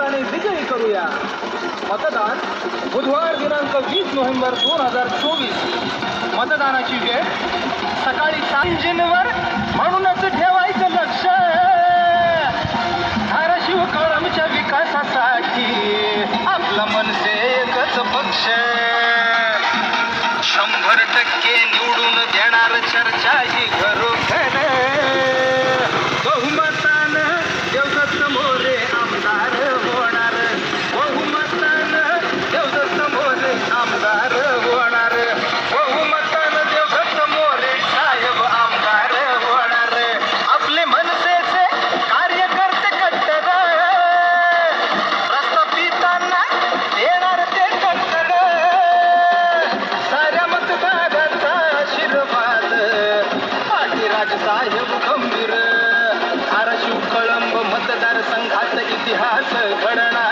मताने विजयी करूया. मतदान बुधवार दिनांक 20 नोव्हेंबर 2024. मतदानाची वेळ सकाळी 7 इंजिनवर. म्हणूनच ठेवायचं लक्ष धाराशिव कळमच्या विकासासाठी आपला मनसे एकच पक्ष. 100% निवडून देणार चर्चा ही घरोघर. बहुमतानं देवदत्त मोरे आमदार होणार. बहुमतानं देवदत्त मोरे आमदार होणार. बहुमतानं देवदत्त मोरे साहेब आमदार होणार. आपले मनसेचे कार्यकर्ते कट्टर प्रस्थापितांना देणार ते कट्टर. साऱ्या मतदारांचा आशीर्वाद पाटीराज साहेब गंभीर. धाराशिव कळंब मतदारसंघाचा इतिहास घडणार.